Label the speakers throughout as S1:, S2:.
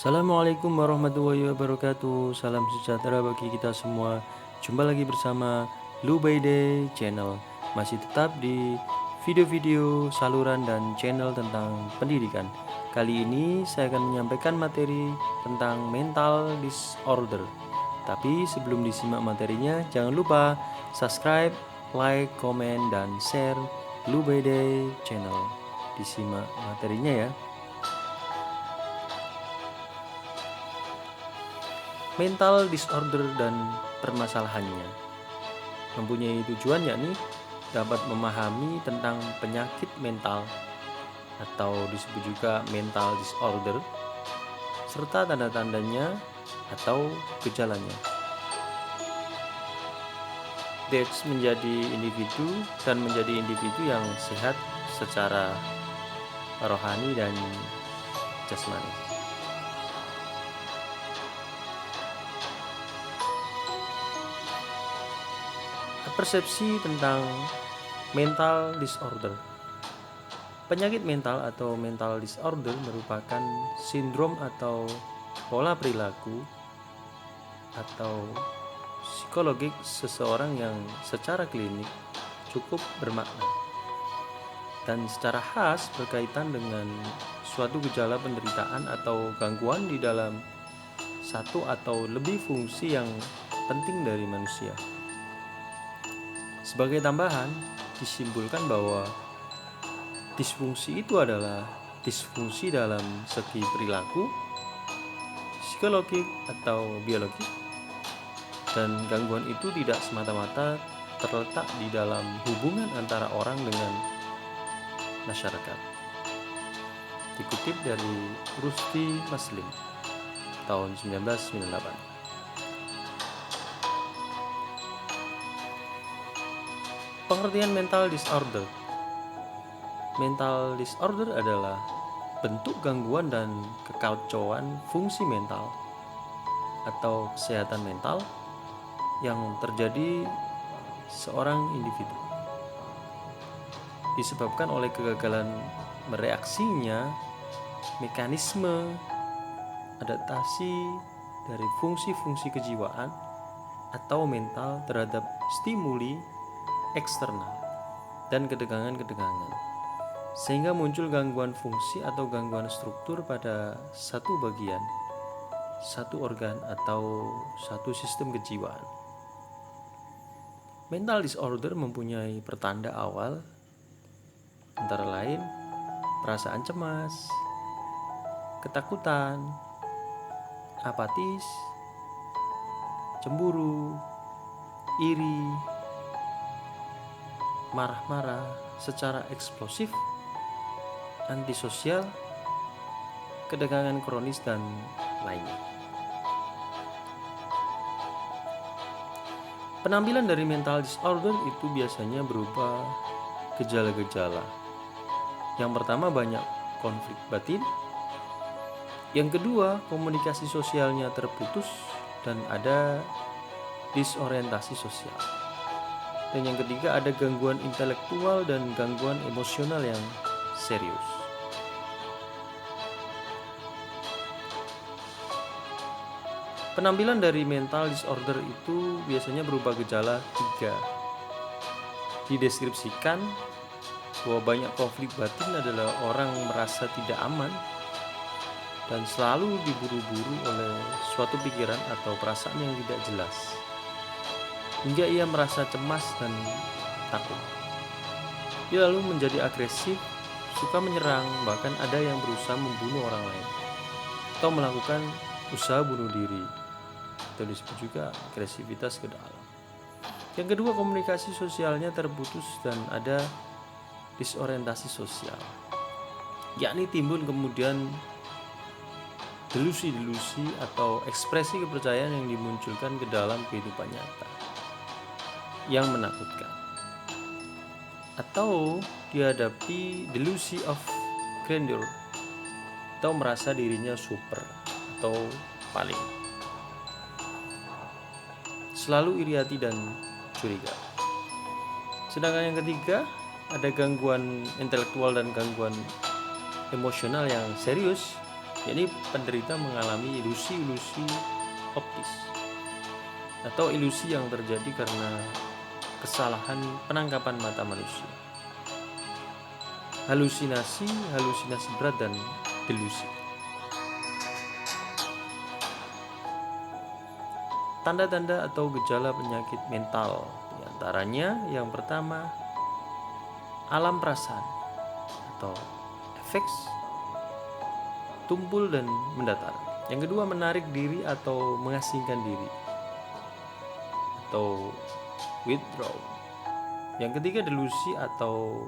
S1: Assalamualaikum warahmatullahi wabarakatuh. Salam sejahtera bagi kita semua. Jumpa lagi bersama Lubayday Channel. Masih tetap di video-video saluran dan channel tentang pendidikan. Kali ini saya akan menyampaikan materi tentang mental disorder. Tapi sebelum disimak materinya, jangan lupa subscribe, like, komen, dan share Lubayday Channel. Disimak materinya ya. Mental disorder dan permasalahannya mempunyai tujuan yakni dapat memahami tentang penyakit mental atau disebut juga mental disorder serta tanda-tandanya atau gejalanya. Dates menjadi individu dan menjadi individu yang sehat secara rohani dan jasmani. Persepsi tentang mental disorder. Penyakit mental atau mental disorder merupakan sindrom atau pola perilaku atau psikologik seseorang yang secara klinik cukup bermakna dan secara khas berkaitan dengan suatu gejala penderitaan atau gangguan di dalam satu atau lebih fungsi yang penting dari manusia. Sebagai tambahan, disimpulkan bahwa disfungsi itu adalah disfungsi dalam segi perilaku, psikologik atau biologik, dan gangguan itu tidak semata-mata terletak di dalam hubungan antara orang dengan masyarakat. Dikutip dari Rusty Maslim tahun 1998. Pengertian mental disorder. Mental disorder adalah bentuk gangguan dan kekacauan fungsi mental atau kesehatan mental yang terjadi seorang individu disebabkan oleh kegagalan mereaksinya mekanisme adaptasi dari fungsi-fungsi kejiwaan atau mental terhadap stimuli eksternal dan ketegangan-ketegangan, sehingga muncul gangguan fungsi atau gangguan struktur pada satu bagian, satu organ atau satu sistem kejiwaan. Mental disorder mempunyai pertanda awal antara lain perasaan cemas, ketakutan, apatis, cemburu, iri, marah-marah secara eksplosif, antisosial, ketegangan kronis, dan lainnya. Penampilan dari mental disorder itu biasanya berupa gejala-gejala. Yang pertama, banyak konflik batin. Yang kedua, komunikasi sosialnya terputus dan ada disorientasi sosial. Dan yang ketiga, ada gangguan intelektual dan gangguan emosional yang serius. Penampilan dari mental disorder itu biasanya berupa gejala 3. Dideskripsikan bahwa banyak konflik batin adalah orang merasa tidak aman dan selalu diburu-buru oleh suatu pikiran atau perasaan yang tidak jelas, hingga ia merasa cemas dan takut. Dia lalu menjadi agresif, suka menyerang, bahkan ada yang berusaha membunuh orang lain atau melakukan usaha bunuh diri, atau disebut juga agresivitas ke dalam. Yang kedua, komunikasi sosialnya terputus dan ada disorientasi sosial, yakni timbul kemudian delusi-delusi atau ekspresi kepercayaan yang dimunculkan ke dalam kehidupan nyata yang menakutkan, atau dihadapi delusi of grandeur atau merasa dirinya super atau paling, selalu iri hati dan curiga. Sedangkan yang ketiga, ada gangguan intelektual dan gangguan emosional yang serius, Jadi penderita mengalami ilusi-ilusi optis atau ilusi yang terjadi karena kesalahan penangkapan mata manusia. Halusinasi, halusinasi berat, dan delusi. Tanda-tanda atau gejala penyakit mental diantaranya yang pertama, alam perasaan atau affects, tumpul dan mendatar. Yang kedua, menarik diri atau mengasingkan diri atau withdraw. Yang ketiga, delusi atau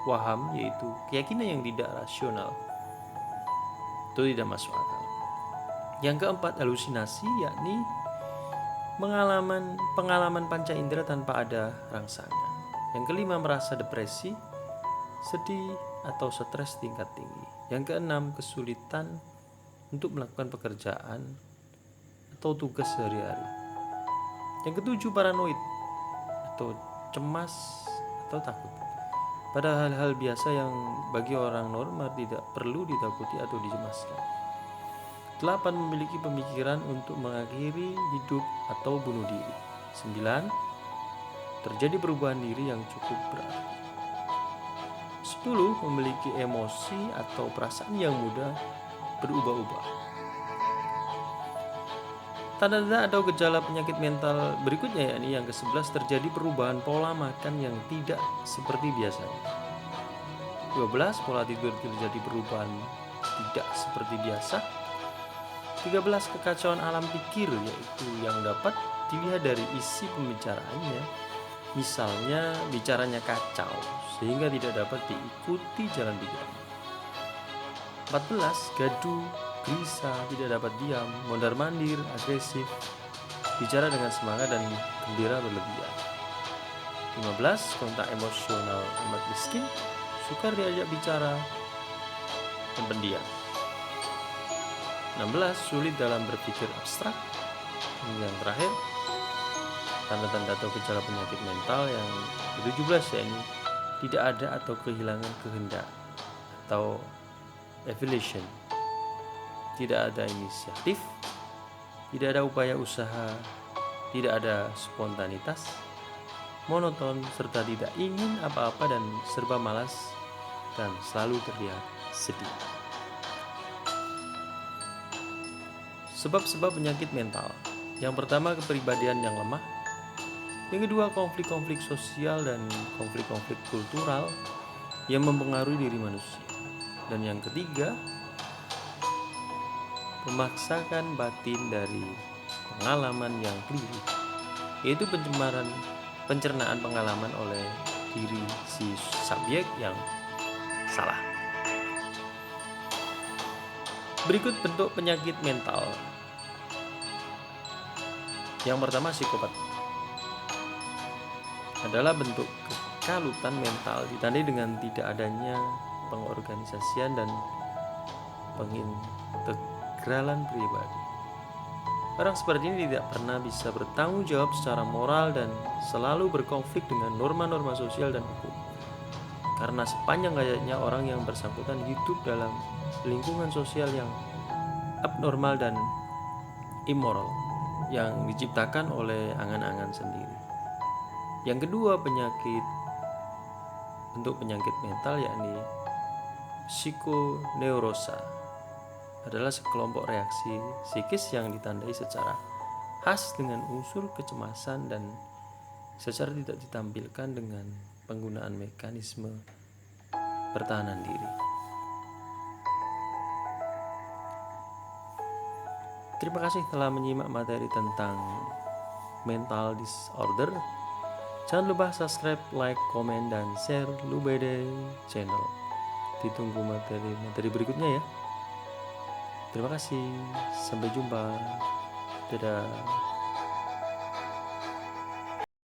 S1: waham, yaitu keyakinan yang tidak rasional atau tidak masuk akal. Yang keempat, halusinasi, yakni pengalaman panca indera tanpa ada rangsangan. Yang kelima, merasa depresi, sedih, atau stres tingkat tinggi. Yang keenam, kesulitan untuk melakukan pekerjaan atau tugas sehari-hari. Yang ketujuh, paranoid atau cemas atau takut pada hal-hal biasa yang bagi orang normal tidak perlu ditakuti atau dicemaskan. 8. Memiliki pemikiran untuk mengakhiri hidup atau bunuh diri. 9. Terjadi perubahan diri yang cukup berarti. 10. Memiliki emosi atau perasaan yang mudah berubah-ubah. Tanda-tanda atau gejala penyakit mental berikutnya, yakni yang ke-11, terjadi perubahan pola makan yang tidak seperti biasanya. 12. Pola tidur terjadi perubahan tidak seperti biasa. 13. Kekacauan alam pikir, yaitu yang dapat dilihat dari isi pembicaraannya. Misalnya bicaranya kacau sehingga tidak dapat diikuti jalan pikirannya. 14. Gaduh, gelisah, tidak dapat diam, mondar-mandir, agresif, bicara dengan semangat dan gembira berlebihan. 15. Kontak emosional amat miskin, sukar diajak bicara, dan pendiam. 16. Sulit dalam berpikir abstrak. Yang terakhir, tanda-tanda atau gejala penyakit mental yang ke-17, yakni tidak ada atau kehilangan kehendak atau evaluation, tidak ada inisiatif, tidak ada upaya usaha, tidak ada spontanitas, monoton, serta tidak ingin apa-apa dan serba malas dan selalu terlihat sedih. Sebab-sebab penyakit mental. Yang pertama, kepribadian yang lemah. Yang kedua, konflik-konflik sosial dan konflik-konflik kultural yang mempengaruhi diri manusia. Dan yang ketiga, memaksakan batin dari pengalaman yang keliru, yaitu pencernaan pengalaman oleh diri si subjek yang salah. Berikut bentuk penyakit mental. Yang pertama, psikopat adalah bentuk kekalutan mental ditandai dengan tidak adanya pengorganisasian dan pengintegralan pribadi. Orang seperti ini tidak pernah bisa bertanggung jawab secara moral dan selalu berkonflik dengan norma-norma sosial dan hukum. Karena sepanjang hayatnya orang yang bersangkutan hidup dalam lingkungan sosial yang abnormal dan immoral yang diciptakan oleh angan-angan sendiri. Yang kedua, bentuk penyakit mental, yakni psikoneurosa, adalah sekelompok reaksi psikis yang ditandai secara khas dengan unsur kecemasan dan secara tidak ditampilkan dengan penggunaan mekanisme pertahanan diri. Terima kasih telah menyimak materi tentang mental disorder. Jangan lupa subscribe, like, komen, dan share Lubede channel. Ditunggu materi-materi berikutnya ya. Terima kasih. Sampai jumpa. Dadah.